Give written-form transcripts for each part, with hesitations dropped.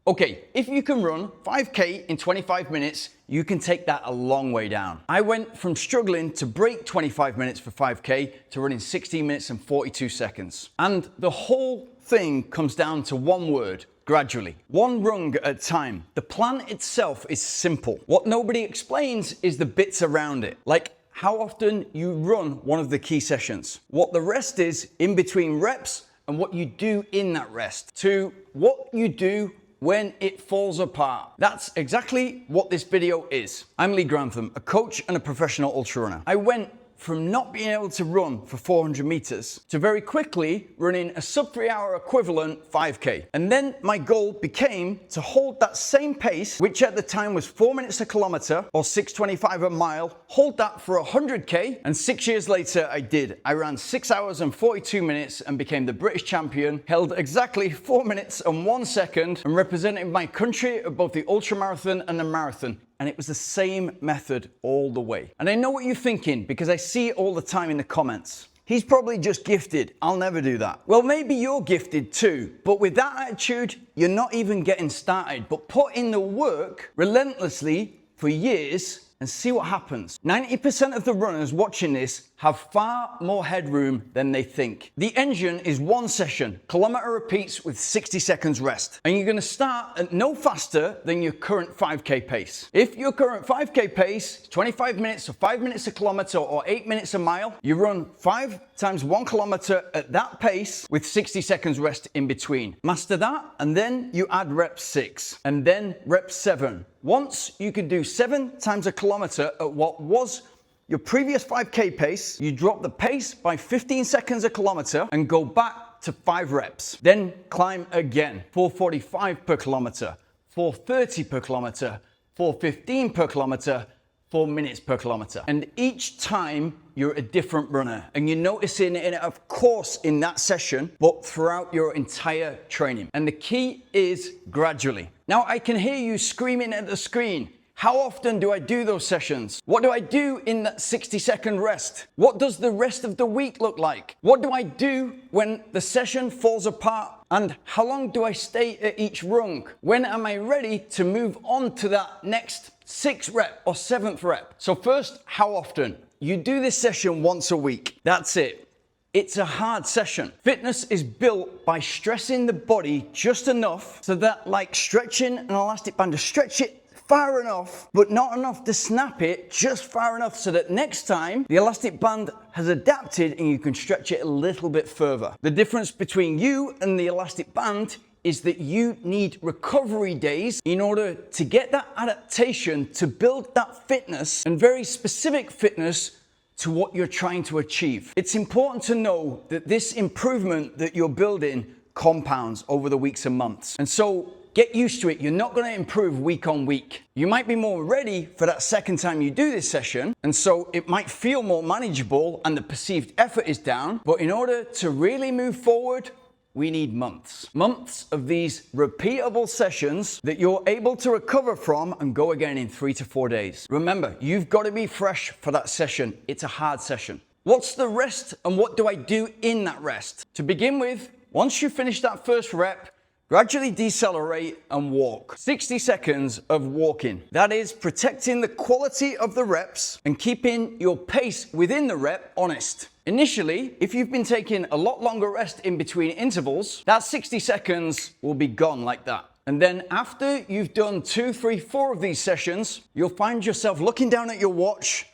Okay, if you can run 5K in 25 minutes, you can take that a long way down. I went from struggling to break 25 minutes for 5K to running 16 minutes and 42 seconds. And the whole thing comes down to one word: gradually. One rung at a time. The plan itself is simple. What nobody explains is the bits around it, like how often you run one of the key sessions, what the rest is in between reps, and what you do in that rest, to what you do when it falls apart. That's exactly what this video is. I'm Lee Grantham, a coach and a professional ultra runner. I went from not being able to run for 400 meters to very quickly running a sub 3 hour equivalent 5K. And then my goal became to hold that same pace, which at the time was 4 minutes a kilometer or 6:25 a mile, hold that for 100K. And 6 years later, I did. I ran 6 hours and 42 minutes and became the British champion, held exactly 4 minutes and 1 second, and represented my country at both the ultra marathon and the marathon. And it was the same method all the way. And I know what you're thinking, because I see it all the time in the comments. He's probably just gifted. I'll never do that. Well, maybe you're gifted too, but with that attitude, you're not even getting started. But put in the work relentlessly for years and see what happens. 90% of the runners watching this have far more headroom than they think. The engine is one session, kilometer repeats with 60 seconds rest. And you're gonna start at no faster than your current 5K pace. If your current 5K pace is 25 minutes or 5 minutes a kilometer or 8 minutes a mile, you run 5 times 1 kilometer at that pace with 60 seconds rest in between. Master that, and then you add rep 6, and then rep 7. Once you can do 7 times a kilometer at what was your previous 5K pace, you drop the pace by 15 seconds a kilometer and go back to 5 reps. Then climb again, 4:45 per kilometer, 4:30 per kilometer, 4:15 per kilometer, 4 minutes per kilometer. And each time you're a different runner, and you're noticing it, of course, in that session, but throughout your entire training. And the key is gradually. Now, I can hear you screaming at the screen. How often do I do those sessions? What do I do in that 60-second rest? What does the rest of the week look like? What do I do when the session falls apart? And how long do I stay at each rung? When am I ready to move on to that next 6th rep or 7th rep? So first, how often? You do this session once a week. That's it. It's a hard session. Fitness is built by stressing the body just enough so that, like stretching an elastic band, to stretch it far enough, but not enough to snap it, just far enough so that next time the elastic band has adapted and you can stretch it a little bit further. The difference between you and the elastic band is that you need recovery days in order to get that adaptation, to build that fitness, and very specific fitness to what you're trying to achieve. It's important to know that this improvement that you're building compounds over the weeks and months. And so get used to it. You're not going to improve week on week. You might be more ready for that second time you do this session, and so it might feel more manageable and the perceived effort is down. But in order to really move forward, we need months. Months of these repeatable sessions that you're able to recover from and go again in 3 to 4 days. Remember, you've got to be fresh for that session. It's a hard session. What's the rest, and what do I do in that rest? To begin with, once you finish that first rep, gradually decelerate and walk. 60 seconds of walking. That is protecting the quality of the reps and keeping your pace within the rep honest. Initially, if you've been taking a lot longer rest in between intervals, that 60 seconds will be gone like that. And then after you've done 2, 3, 4 of these sessions, you'll find yourself looking down at your watch,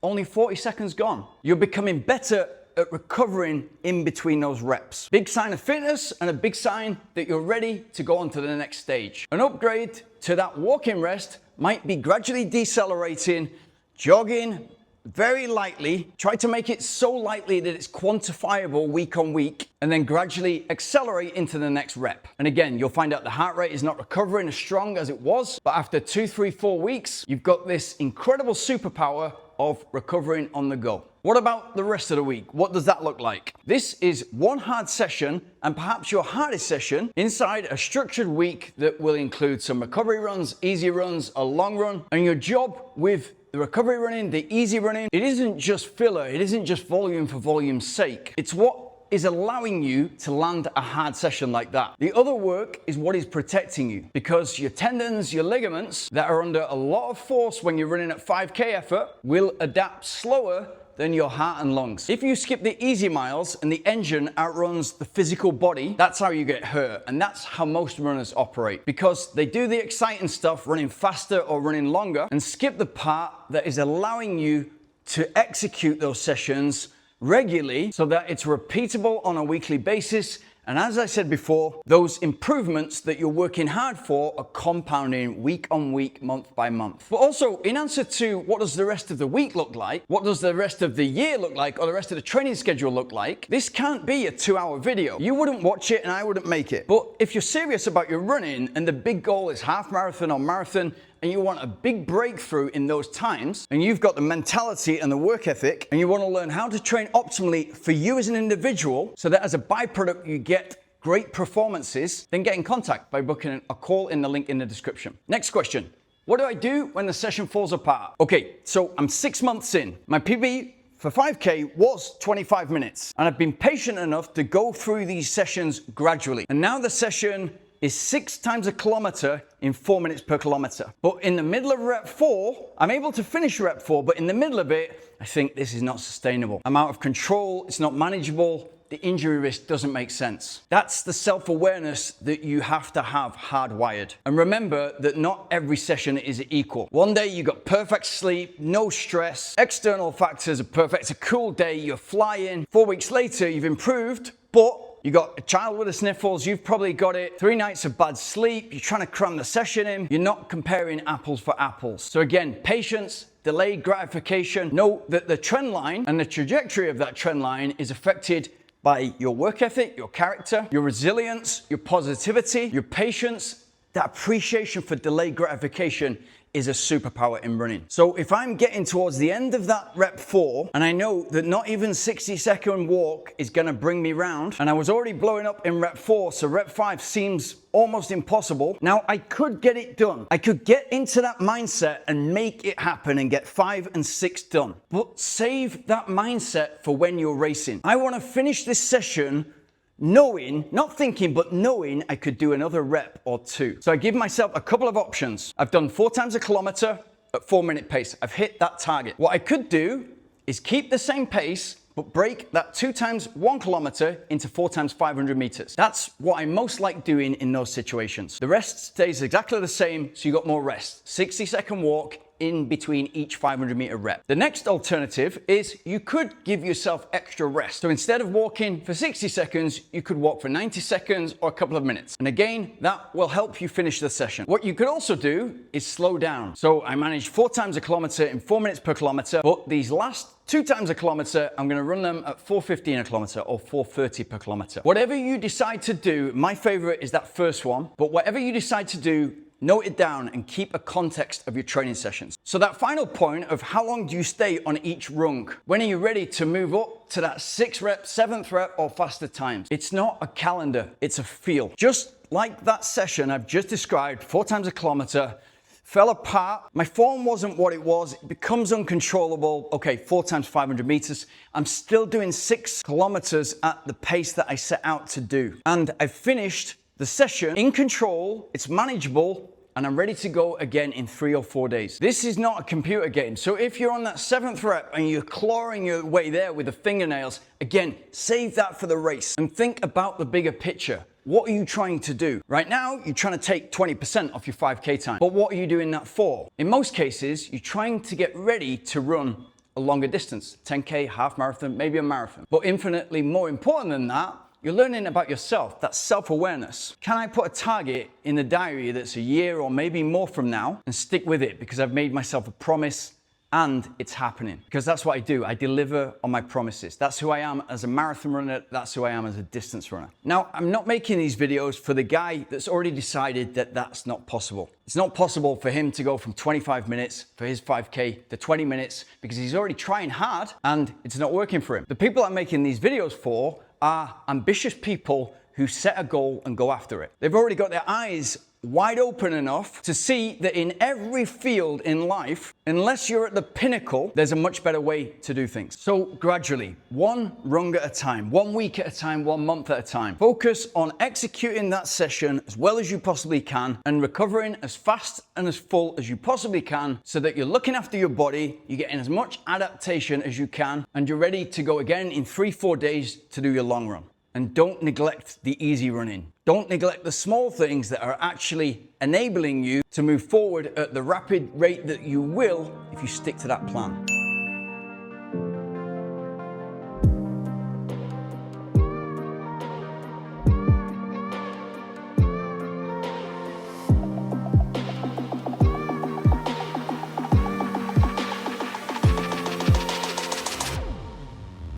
only 40 seconds gone. You're becoming better at recovering in between those reps. Big sign of fitness, and a big sign that you're ready to go on to the next stage. An upgrade to that walking rest might be gradually decelerating, jogging very lightly. Try to make it so lightly that it's quantifiable week on week, and then gradually accelerate into the next rep. And again, you'll find out the heart rate is not recovering as strong as it was, but after 2, 3, 4 weeks, you've got this incredible superpower of recovering on the go. What about the rest of the week? What does that look like? This is one hard session, and perhaps your hardest session, inside a structured week that will include some recovery runs, easy runs, a long run. And your job with the recovery running, the easy running, it isn't just filler, it isn't just volume for volume's sake. It's what is allowing you to land a hard session like that. The other work is what is protecting you, because your tendons, your ligaments that are under a lot of force when you're running at 5K effort will adapt slower than your heart and lungs. If you skip the easy miles and the engine outruns the physical body, that's how you get hurt. And that's how most runners operate, because they do the exciting stuff, running faster or running longer, and skip the part that is allowing you to execute those sessions regularly so that it's repeatable on a weekly basis. And as I said before, those improvements that you're working hard for are compounding week on week, month by month. But also, in answer to what does the rest of the week look like, what does the rest of the year look like, or the rest of the training schedule look like, this can't be a 2-hour video. You wouldn't watch it and I wouldn't make it. But if you're serious about your running and the big goal is half marathon or marathon, and you want a big breakthrough in those times, and you've got the mentality and the work ethic, and you want to learn how to train optimally for you as an individual so that as a byproduct you get great performances, then get in contact by booking a call in the link in the description. Next question. What do I do when the session falls apart? Okay, so I'm 6 months in. My PB for 5K was 25 minutes, and I've been patient enough to go through these sessions gradually. And now the session is 6 times a kilometer in 4 minutes per kilometer. But in the middle of rep 4, I'm able to finish rep 4, but in the middle of it, I think this is not sustainable. I'm out of control, it's not manageable, the injury risk doesn't make sense. That's the self-awareness that you have to have hardwired. And remember that not every session is equal. One day you got perfect sleep, no stress, external factors are perfect, it's a cool day, you're flying. 4 weeks later, you've improved, but you got a child with the sniffles, you've probably got it, 3 nights of bad sleep, you're trying to cram the session in, you're not comparing apples for apples. So again, patience, delayed gratification. Note that the trend line and the trajectory of that trend line is affected by your work ethic, your character, your resilience, your positivity, your patience. That appreciation for delayed gratification is a superpower in running. So if I'm getting towards the end of that rep 4 and I know that not even 60-second walk is gonna bring me round, and I was already blowing up in rep 4, so rep 5 seems almost impossible. Now I could get it done. I could get into that mindset and make it happen and get 5 and 6 done. But save that mindset for when you're racing. I wanna finish this session knowing, not thinking, but knowing I could do another rep or 2. So I give myself a couple of options. I've done 4 times a kilometer at 4-minute pace. I've hit that target. What I could do is keep the same pace, but break that 2 times 1 kilometer into 4 times 500 meters. That's what I most like doing in those situations. The rest stays exactly the same, so you got more rest. 60-second walk in between each 500 meter rep. The next alternative is you could give yourself extra rest. So instead of walking for 60 seconds, you could walk for 90 seconds or a couple of minutes. And again, that will help you finish the session. What you could also do is slow down. So I managed 4 times a kilometer in 4 minutes per kilometer, but these last 2 times a kilometer, I'm gonna run them at 4:15 a kilometer or 4:30 per kilometer. Whatever you decide to do, my favorite is that first one, but whatever you decide to do, note it down and keep a context of your training sessions. So that final point of how long do you stay on each rung? When are you ready to move up to that 6th rep, 7th rep, or faster times? It's not a calendar, it's a feel. Just like that session I've just described, 4 times a kilometer, fell apart. My form wasn't what it was. It becomes uncontrollable. Okay, 4 times 500 meters. I'm still doing 6 kilometers at the pace that I set out to do. And I've finished the session in control, it's manageable, and I'm ready to go again in 3 or 4 days. This is not a computer game. So if you're on that 7th rep and you're clawing your way there with the fingernails, again, save that for the race and think about the bigger picture. What are you trying to do? Right now, you're trying to take 20% off your 5K time. But what are you doing that for? In most cases, you're trying to get ready to run a longer distance, 10K, half marathon, maybe a marathon. But infinitely more important than that, you're learning about yourself, that's self-awareness. Can I put a target in the diary that's a year or maybe more from now and stick with it because I've made myself a promise and it's happening? Because that's what I do. I deliver on my promises. That's who I am as a marathon runner. That's who I am as a distance runner. Now, I'm not making these videos for the guy that's already decided that that's not possible. It's not possible for him to go from 25 minutes for his 5K to 20 minutes because he's already trying hard and it's not working for him. The people I'm making these videos for are ambitious people who set a goal and go after it. They've already got their eyes wide open enough to see that in every field in life, unless you're at the pinnacle, there's a much better way to do things. So gradually, one rung at a time, 1 week at a time, 1 month at a time. Focus on executing that session as well as you possibly can and recovering as fast and as full as you possibly can so that you're looking after your body, you're getting as much adaptation as you can, and you're ready to go again in 3-4 days to do your long run. And don't neglect the easy running. Don't neglect the small things that are actually enabling you to move forward at the rapid rate that you will if you stick to that plan.